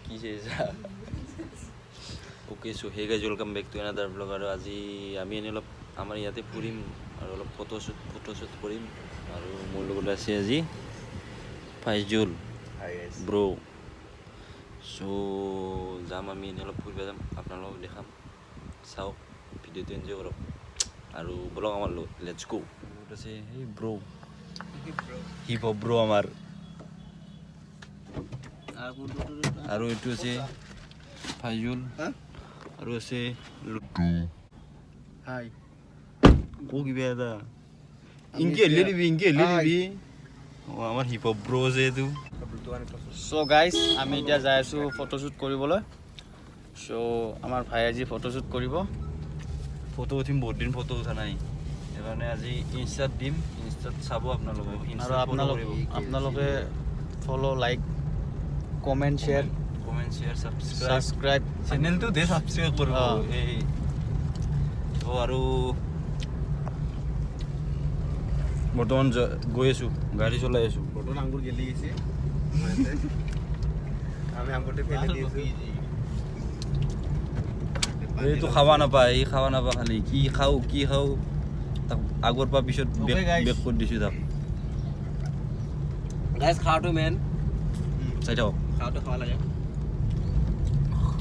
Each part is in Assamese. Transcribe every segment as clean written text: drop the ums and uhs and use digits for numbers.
কি চাইছা okay so hey guys welcome back to another blog আৰু আজি আমি এনে অলপ আমাৰ ইয়াতে ফুৰিম আৰু অলপ ফটোশ্বুট কৰিম আৰু মোৰ লগত আছে আজি ফাইজুল ব্ৰ সো যাম আমি এনে অলপ ফুৰিব যাম আপোনালোকক দেখাম চাওক ভিডিঅ'টো এনজয় কৰক আৰু বলক আমাৰ লগত লেটছ গো আছে সেই ব্ৰ হিপ হপ ব্ৰ আমাৰ আৰু এইটো আছে ফাইজুল আৰু আছে লুটু হাই কো কিবা এটা ইনকে লিবি ও আমাৰ হিপ হপ ব্ৰ আছে এইটো সো গাইস আমি এতিয়া যাই আছো ফটোশ্বুট কৰিবলৈ সো আমাৰ ভাই আজি ফটোশ্বুট কৰিব ফটো উঠিম বহুত দিন ফটো উঠা নাই সেইকাৰণে আজি ইনষ্টাত দিম ইনষ্টাত চাব আপোনালোকে আৰু আপোনালোকে ফলো লাইক কমেন্ট শেয়াৰ সাবস্ক্ৰাইব চেনেলটো দে সাবস্ক্ৰাইব কৰিব এই তো আৰু বৰ্তমান গৈ আছো গাড়ী চলাই আছো বৰ্তমান আঙ্গুৰ গেলি গেছে আমি আঙ্গুৰতে ফেলে দিয়েছো এইটো খাৱা নাপায় এই খাৱা নাপায় খালি কি খাওঁ তাক আগৰ পৰা পিছত বেক কৰি দিছো তাক গাইস খাওটো মেন চাই থাকক খাওটো খাওয়া লাগে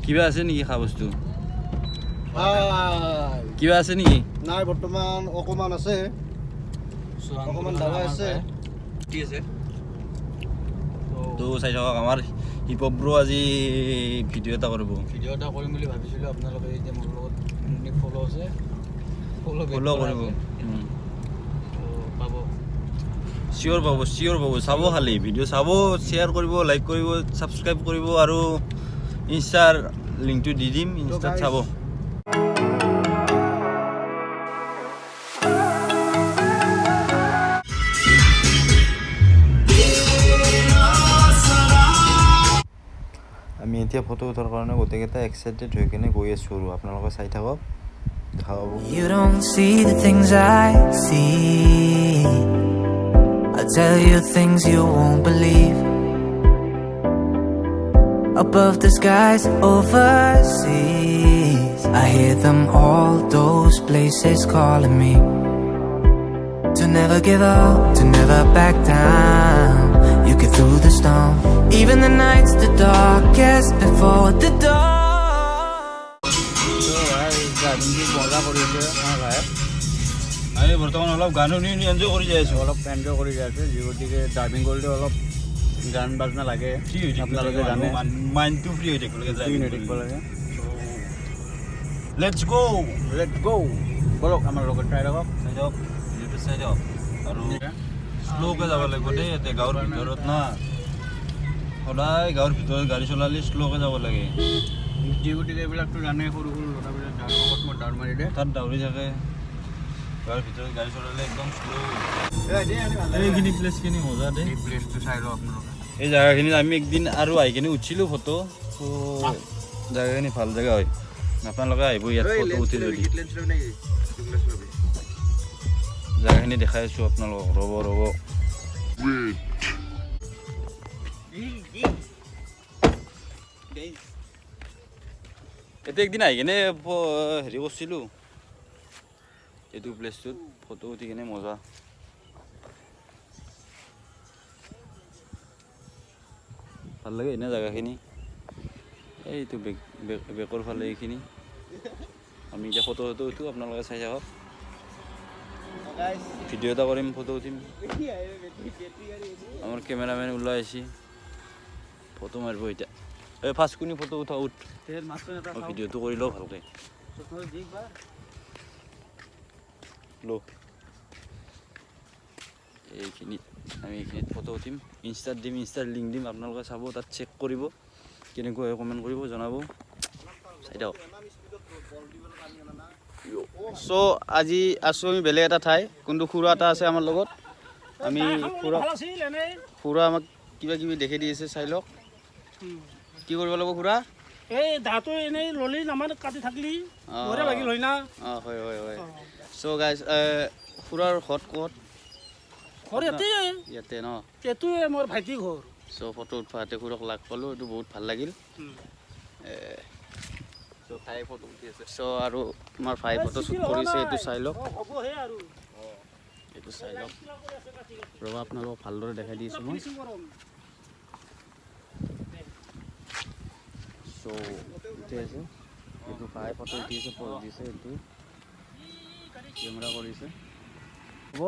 কিবা আছে নেকি খা বস্তু কিবা আছে নেকি নাই বৰ্তমান অকমান আছে অকমান দাবা আছে কি আছে তো চাই থাকক আমাৰ হিপ হপ ব্ৰ আজি ভিডিঅ' এটা কৰিব বুলি ভাবিছিলোঁ আপোনালোকে এতিয়া মোৰ লগত ফলো আছে ফলো কৰিব পাব চিয়'ৰ পাব চাব খালি ভিডিঅ' চাব শ্বেয়াৰ কৰিব লাইক কৰিব ছাবস্ক্ৰাইব কৰিব আৰু ইনষ্টাৰ লিংকটো দি দিম ইনষ্টাত চাব আমি এতিয়া ফটো উঠাৰ কাৰণে গোটেইকেইটা এক্সাইটেড হৈ কিনে গৈ আছোঁ আৰু আপোনালোকে চাই থাকক দেখাব You don't see the things I see. I'll tell you things you won't believe. Above the skies overseas, I hear them all, those places calling me. To never give up, to never back down. You get through the storm, even the nights the darkest before the dawn. আমি বৰ্তমান অলপ গান শুনি এনজয় কৰি যাই আছোঁ অলপ এনজয় কৰি যাই আছে যি গতিকে ড্ৰাইভিং কৰোঁতে অলপ গান বাজনা লাগে আপোনালোকে জানে মাইণ্ডটো ফ্ৰী হৈ থাকিব লাগে লেটছ গ' বলক আমাৰ লগত ট্ৰাই কৰক চাই দিয়ক আৰু শ্ল'কৈ যাব লাগিব দেই ইয়াতে গাঁৱৰ ভিতৰত না সদায় গাঁৱৰ ভিতৰত গাড়ী চলালে শ্ল'কৈ যাব লাগে যি গতিকে এইবিলাকতো জানে সৰু ল'ৰাবিলাক অকস্মাত ডাউন মাৰি দিয়ে তাত দাউৰি থাকে গাঁৱৰ ভিতৰত গাড়ী চলালে একদম শ্ল' এইখিনি প্লেচখিনি মজা দেই এই প্লেচটো চাই লওক আপোনালোকে এই জেগাখিনিত আমি একদিন আৰু আহি কিনে উঠিছিলোঁ ফটো চ' জেগাখিনি ভাল জেগা হয় আপোনালোকে আহিব ইয়াত ফটো উঠি যদি জেগাখিনি দেখাই আছোঁ আপোনালোকক ৰ'ব এতিয়া একদিন আহি কিনে হেৰি কৰিছিলোঁ এইটো প্লেচটোত ফটো উঠি কিনে মজা ভাল লাগে এনে জেগাখিনি এইটো বেকৰ ফালে এইখিনি আমি এতিয়া ফটো উঠোঁ আপোনালোকে চাই থাকক ভিডিঅ' এটা কৰিম ফটো উঠিম আমাৰ কেমেৰামেন ওলাই আহিছে ফটো মাৰিব এতিয়া এই ফাৰ্ষ্ট কোনি ফটো উঠা ভিডিঅ'টো কৰি লওঁ ভালকৈ এইখিনিত আমি এইখিনিত ফটো উঠিম ইনষ্টাত দিম ইনষ্টাৰ লিংক দিম আপোনালোকে চাব তাত চেক কৰিব কেনেকুৱা হয় কমেণ্ট কৰিব জনাব চাই দিয়ক চ' আজি আছোঁ আমি বেলেগ এটা ঠাই কিন্তু খুৰা এটা আছে আমাৰ লগত আমি খুৰা আমাক কিবা কিবি দেখি দি আছে চাই লওক কি কৰিব লাগিব খুৰা এই দাঁতো এনেই ললি নামান কাটি থাকলি মৰে লাগিল হয় না হয় চ' গাইজ খুৰাৰ ঘৰত ক'ত ঘৰ ইয়াতে ইয়াতে ন এইটোৱে মোৰ ভাইটি ঘৰ চ' ফটো উঠোৱাতে খুৰক লাগ পালোঁ, এইটো বহুত ভাল লাগিল। চ' আৰু আমাৰ ভাই ফটো শ্বুট কৰিছে, এইটো চাই লওক। হ'বহে আৰু এইটো চাই লওক ৰ'বা, আপোনালোকক ভালদৰে দেখাই দিছোঁ মই। চ' উঠি আছে, এইটো ভাই ফটো উঠি আছে, প'জ দিছে, এইটো কেমেৰা কৰিছে। হ'ব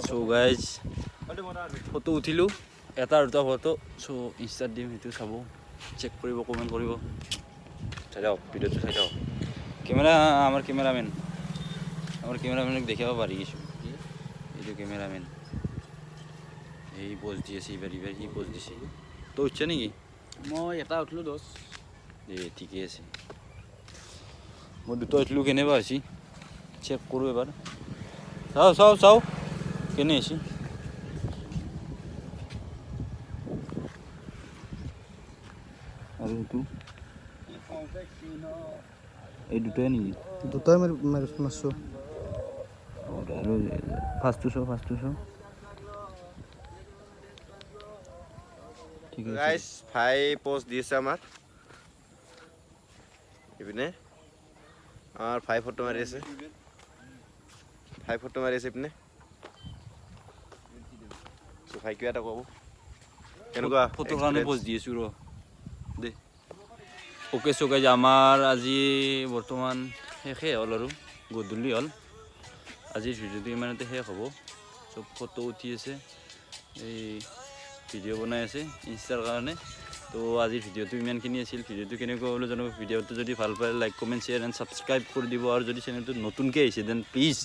চ' গাইজ ফটো উঠিলোঁ, এটা দুটা ফটো। চ' ইনষ্টাত দিম, সেইটো চাব, চেক কৰিব, কমেণ্ট কৰিব। চাই যাওক, ভিডিঅ'টো চাই যাওক। আমাৰ কেমেৰামেনক দেখাব পাৰি গৈছোঁ। এইটো কেমেৰামেন, এই প'জ দি আছে, এইবাৰ সি প'জ দিছে। তই উঠছে নেকি? মই এটা উঠিলোঁ, দহ। ঠিকে আছে, মই দুটা উঠিলোঁ। কেনেবা হৈছে চেক কৰোঁ এবাৰ। চাওঁ কেনে হৈছে। আৰু এইটো এই দুটাই নেকি? দুটাই মাৰিছোঁ। আৰু ফাৰ্ষ্টটো চাওঁ ঠিক আছে। গাইস ভাই পোস্ট দিয়েছে আমাৰ ইপিনে আমাৰ ভাই ফটো মাৰিয়েছে ইপিনে তো ভাই কিবা এটা কব কেনেকুৱা ফটোৰ কাৰণে পোজ দি আছোঁ ৰ দে। অ'কে চ' গাইজ আমাৰ আজি বৰ্তমান শেষেই হ'ল আৰু গধূলি হ'ল। আজিৰ ভিডিঅ'টো ইমানতে শেষ হ'ব। চব ফটো উঠি আছে, এই ভিডিঅ' বনাই আছে ইনষ্টাৰ কাৰণে। তো আজিৰ ভিডিঅ'টো ইমানখিনি আছিল। ভিডিঅ'টো কেনেকুৱা হ'লে জানো। ভিডিঅ'টো যদি ভাল পায় like comment share and subscribe কৰি দিব। আৰু যদি চেনেলটো নতুনকৈ আহিছে দেন প্লিজ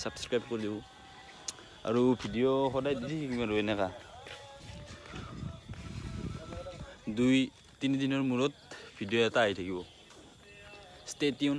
ছাবস্ক্ৰাইব কৰি দিব। আৰু ভিডিঅ' সদায় দি থাকিম আৰু এনেকুৱা 2-3 দিনৰ মূৰত ভিডিঅ' এটা আহি থাকিব। Stay tune.